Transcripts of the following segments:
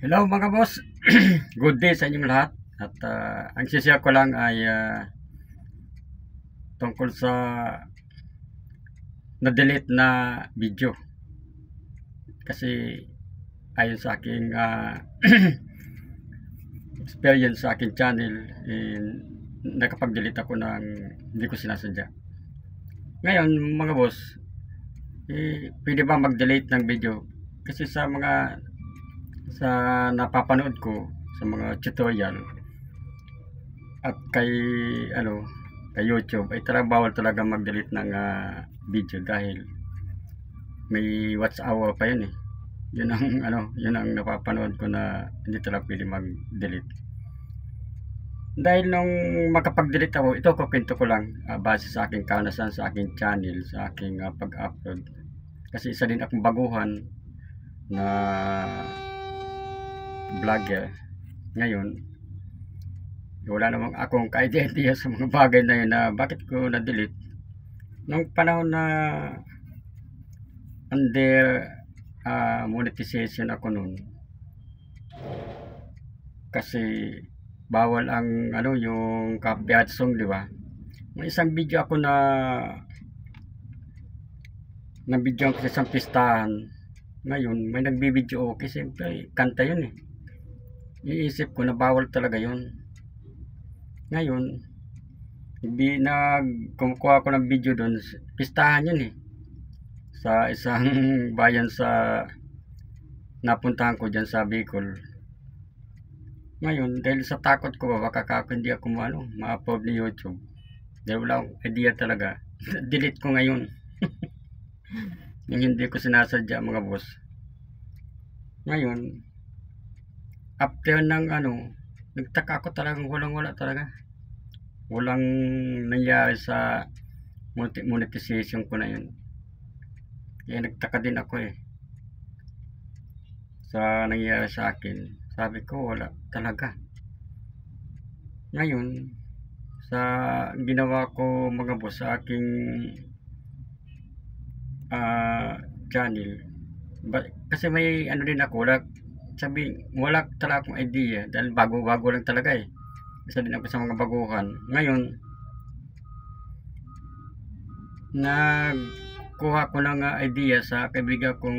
Hello mga boss, good day sa inyong lahat. At ang share ko lang ay tungkol sa na-delete na video. Kasi ayon sa aking experience sa aking channel, nakapag-delete ako ng hindi ko sinasadya. Ngayon mga boss, pwede ba mag-delete ng video? Kasi sa napapanood ko sa mga tutorial at kay YouTube ay talagang bawal talaga mag-delete ng video dahil may watch hour pa yun eh. Yun ang yun ang napapanood ko na hindi talaga pwede mag-delete. Dahil nung makapag-delete ako, ito kukwento ko lang base sa aking karanasan sa aking channel, sa aking pag-upload. Kasi isa din akong baguhan na vlogger. Ngayon, wala namang akong ka-idea sa mga bagay na yun na bakit ko na-delete. Nung panahon na under monetization ako noon, kasi bawal ang yung copyright song, di ba? May isang video ako na video ko sa isang pistahan. Ngayon may nagbibideo, okay, siyempre kanta yun eh. Iisip ko na bawal talaga yun. Ngayon kumukuha ako ng video doon, pistahan yun eh, sa isang bayan sa napuntahan ko dyan sa Bicol. Ngayon dahil sa takot ko baka hindi ako ma-upload ni YouTube, dahil wala akong idea talaga, delete ko ngayon. Yung hindi ko sinasadya mga boss. Ngayon after ng nagtaka ako talagang wala talaga, walang nangyari sa monetization ko na yun. Kaya nagtaka din ako eh sa nangyari sa akin. Sabi ko wala talaga. Ngayon sa ginawa ko mga boss sa aking channel, kasi may din ako, wala talaga akong idea dahil bago lang talaga eh. Isa din ako sa mga baguhan. Ngayon nagkuha ko ng idea sa kaibigan kong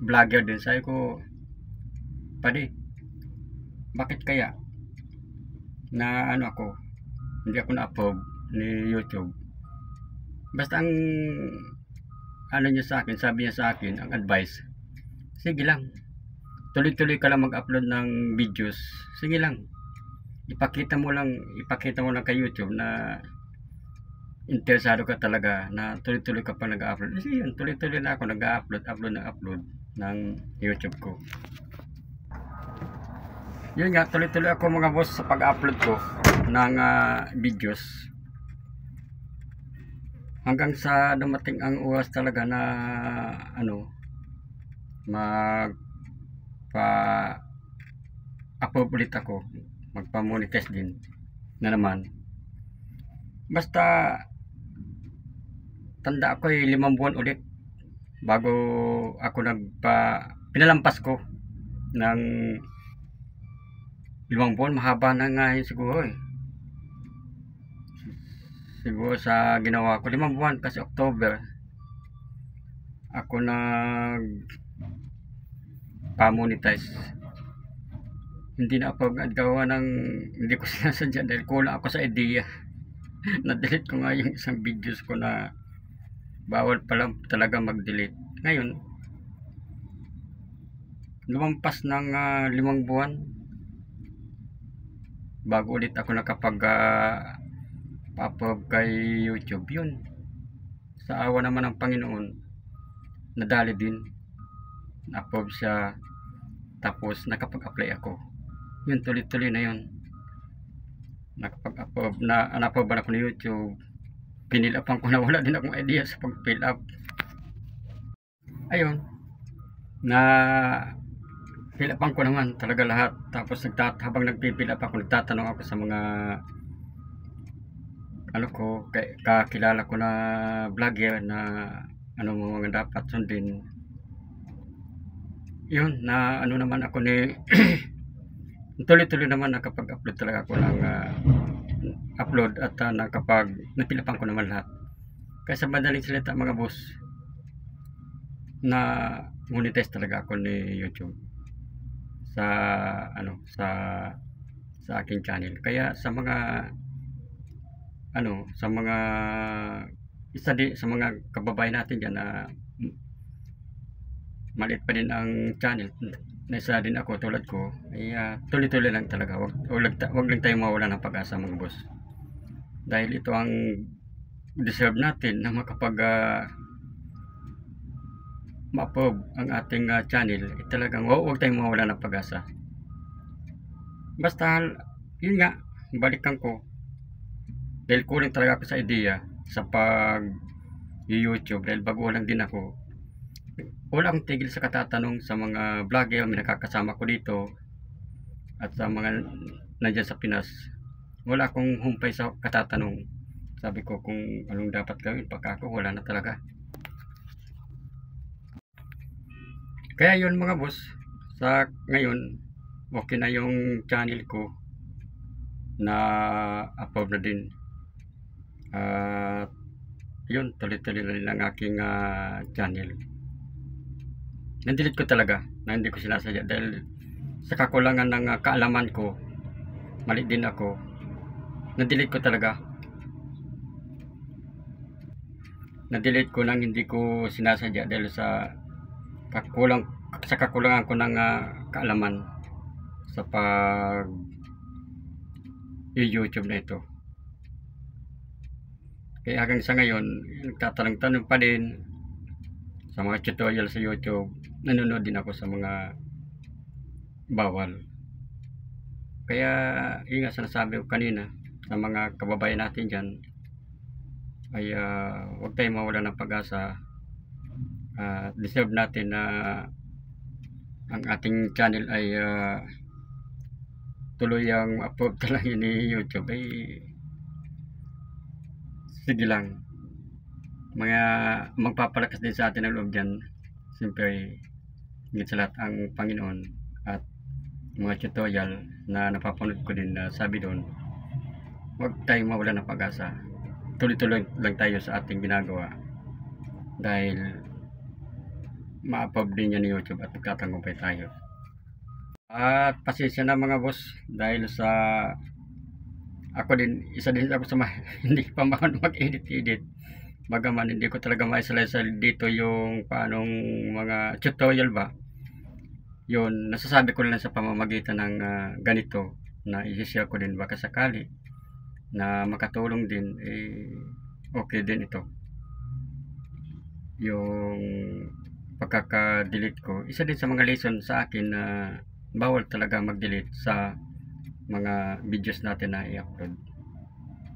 vlogger din. Sabi ko, pwede, bakit kaya na ako hindi ako na-approve ni YouTube. Basta ang sabi niya sa akin, ang advice, sige lang, tuloy-tuloy ka lang mag-upload ng videos. Sige lang, ipakita mo lang kay YouTube na interesado ka talaga, na tuloy-tuloy ka pa nag-upload. Kasi yun, tuloy-tuloy na ako nag-upload ng YouTube ko. Yun nga, tuloy-tuloy ako mga boss sa pag-upload ko ng videos, hanggang sa dumating ang oras talaga na magpa-upload ulit ako, magpa-monetize din na naman. Basta tanda ako 5 buwan ulit bago ako pinalampas ko ng 5 buwan. Mahaba na nga yun siguro eh. Siguro sa ginawa ko 5 buwan, kasi October ako pa-monetize. Hindi na ako gawa ng hindi ko sinasadya dahil kulang ako sa idea. Na-delete ko nga yung isang videos ko na bawal pala talaga mag-delete. Ngayon lumampas ng 5 buwan bago ulit ako nakapag pa-upload kay YouTube. Yun, sa awa naman ng Panginoon, nadali din, na-upload siya, tapos nakapag-apply ako. Yun, tuloy-tuloy na yun, nakapag-upload na ako ni YouTube. Pinilapan ko na, wala din akong idea sa pag-fill up. Ayun, na fill-upan ko naman talaga lahat. Tapos habang nagpi-fill up ako, nagtatanong ako sa mga kakilala ko na vlogger na mga dapat sundin. yun na ano naman ako ni tuloy-tuloy naman nakapag-upload talaga ako ng upload at nakapag napilipan ko naman lahat. Kaya sa madaling salita mga boss, na monetize talaga ako ni YouTube sa ano sa aking channel. Kaya sa mga sa mga sa mga kababayan natin diyan na maliit pa din ang channel na isa din ako tulad ko, ay tuloy-tuloy lang talaga. Wag lang tayo mawala ng pag-asa mga boss. Dahil ito ang deserve natin na makapag ma-approve ang ating channel. Talagang wag tayong mawala ng pag-asa. Basta yun nga, balikan ko, dahil kulang talaga ako sa ideya sa pag YouTube, dahil bago lang din ako. Wala akong tigil sa katatanong sa mga vlogger may nakakasama ko dito at sa mga nandiyan sa Pinas. Wala akong humpay sa katatanong. Sabi ko kung anong dapat gawin, pagka ako wala na talaga. Kaya yun mga boss, sa ngayon okay na yung channel ko, na upload na din. Yun, tuloy-tuloy na rin ang aking channel. Nandelete ko talaga, na hindi ko sinasadya dahil sa kakulangan ng kaalaman ko, mali din ako, nandelete ko talaga. Nandelete ko nang hindi ko sinasadya dahil sa kakulangan ko ng kaalaman sa pag YouTube na ito. Kaya hanggang sa ngayon, nagtatanong-tanong pa din sa mga tutorial sa YouTube. Nanonood din ako sa mga bawal. Kaya yun nga sinasabi ko kanina sa mga kababayan natin dyan, ay huwag tayong mawala ng pag-asa. Deserve natin na ang ating channel ay tuloy ang upload talaga ni YouTube. Ay sige lang, mga magpapalakas din sa atin ang loob dyan. Siyempre higit sa lahat ang Panginoon at mga tutorial na napapanood ko din na sabi doon, huwag tayong mawala ng pag-asa. Tuloy-tuloy lang tayo sa ating ginagawa dahil ma-upload din yan ni YouTube at magtatanggapay tayo. At pasensya na mga boss dahil sa ako din, isa din ako sa hindi pa mag-edit. Bagaman hindi ko talaga maisalaysal dito yung paanong mga tutorial ba. Yun, nasasabi ko lang sa pamamagitan ng ganito na i-share ko din baka sakali na makatulong din, okay din ito. Yung pagkaka-delete ko, isa din sa mga lesson sa akin na bawal talaga mag-delete sa mga videos natin na i-upload.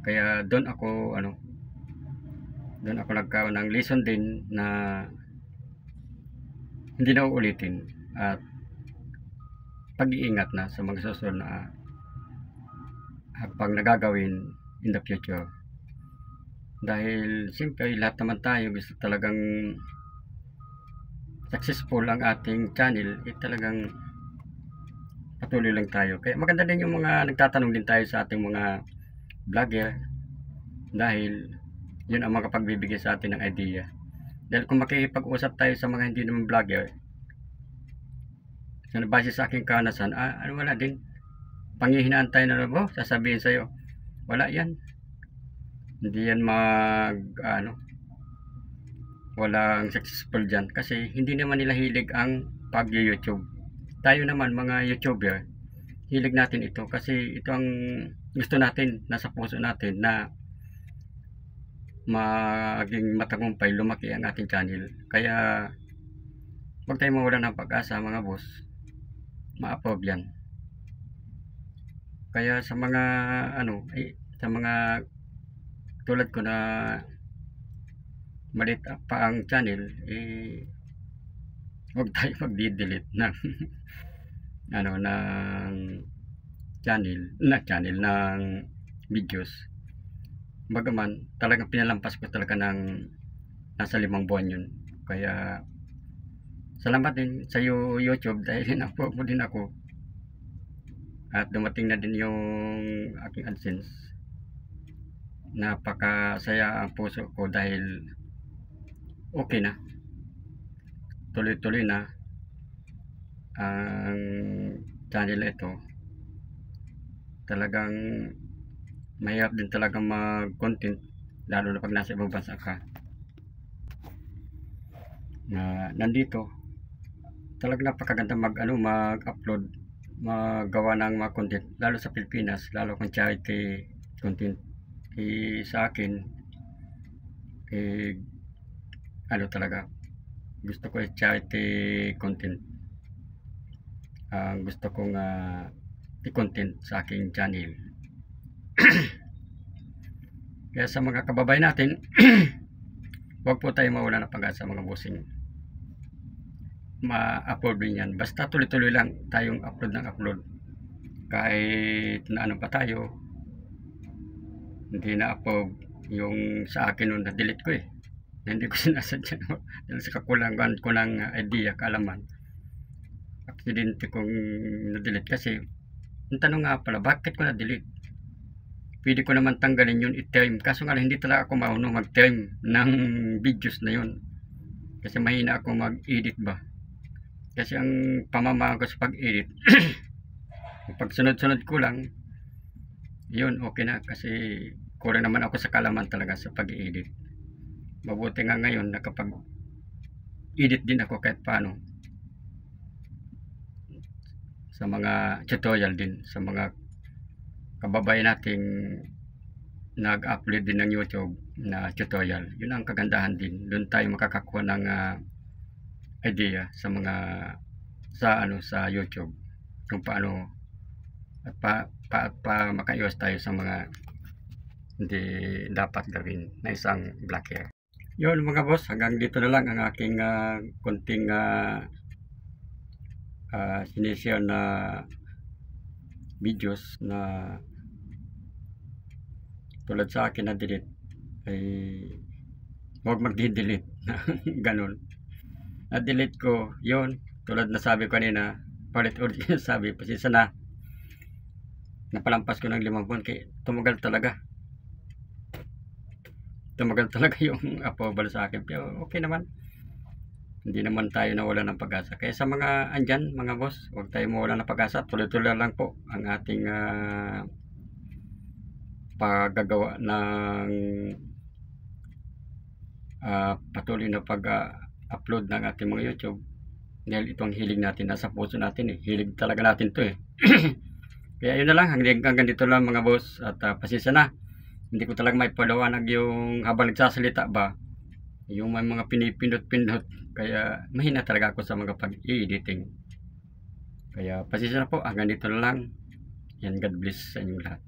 Kaya doon ako nagkaroon ng lesson din na hindi na uulitin at pag-iingat na sa mga susunod na pag nagagawin in the future. Dahil siyempre lahat naman tayo gusto talagang successful ang ating channel, talagang patuloy lang tayo. Kaya maganda din yung mga nagtatanong din tayo sa ating mga vlogger dahil yun ang makapagbibigay sa atin ng idea. Dahil kung makikipag-usap tayo sa mga hindi naman vlogger, so base sa aking karanasan, wala din. Panghihinaan tayo na labo, sasabihin sa'yo, wala yan. Hindi yan walang successful dyan. Kasi hindi naman nila hilig ang pag-YouTube. Tayo naman mga YouTuber, hilig natin ito. Kasi ito ang gusto natin, nasa puso natin na maging matagumpay, lumaki ang ating channel. Kaya huwag tayong mawala ng pag-asa mga boss, ma-approve yan. Kaya sa mga sa mga tulad ko na maliit pa ang channel, huwag tayo mag-delete ng ng channel ng videos. Bagaman talagang pinalampas ko talaga ng nasa 5 buwan yun. Kaya salamat din sa YouTube dahil na-approve mo din ako at dumating na din yung aking AdSense. Napakasaya ang puso ko dahil okay na, tuloy-tuloy na ang channel ito. Talagang mahirap din talaga mag-content lalo na pag nasa ibang bansa ka na nandito. Talagang napakaganda mag-upload, magawa ng mga content lalo sa Pilipinas, lalo kung charity content. Sa akin talaga gusto ko charity content ang gusto kong i-content sa aking channel. Kaya sa mga kababayan natin huwag po tayo mawala ng pag-asa mga bossing, ma-upload din yan, basta tuloy-tuloy lang tayong upload ng upload. Kahit na ano pa tayo, hindi na upload yung sa akin nung na-delete ko hindi ko sinasadya dahil sa kakulangan ko ng idea, kaalaman. Aksidente kong na-delete kasi ang tanong nga pala, bakit ko na-delete? Pwede ko naman tanggalin yun, i-term, kaso nga hindi talaga ako marunong mag-term ng videos na yun kasi mahina ako mag-edit ba, kasi ang pamamahan ko sa pag-edit pag sunod-sunod ko lang yun, okay na, kasi kulang naman ako sa kalaman talaga sa pag-edit. Mabuti nga ngayon nakapag-edit din ako kahit paano sa mga tutorial din sa mga kababayan nating nag-upload din ng YouTube na tutorial. Yun ang kagandahan din, doon tayo makakakuha ng idea sa mga sa YouTube kung paano at makaiwas tayo sa mga hindi dapat gawin na isang black hair. Yun mga boss, hanggang dito na lang ang aking konting sinishare na videos na tulad sa akin na delete ay huwag mag-delete ganun. Na delete ko yun, tulad na sabi ko kanina, ulit sabi, pasisa na napalampas ko ng 5 buwan kaya tumagal talaga yung approval sa akin, pero okay naman, hindi naman tayo nawala ng pag-asa. Kaya sa mga andyan mga boss, huwag tayo mawala ng pag-asa, tuloy-tuloy lang po ang ating paggagawa ng patuloy na pag-upload ng ating mga YouTube, dahil itong hilig natin, nasa puso natin hilig talaga natin to kaya yun na lang, hanggang dito lang mga boss, at pasensya na, hindi ko talaga may paliwanag yung habang nagsasalita ba, yung may mga pinipindot-pindot, kaya mahina talaga ako sa mga pag-editing. Kaya pasensya na po, hanggang dito na lang. Yan, God bless sa inyong lahat.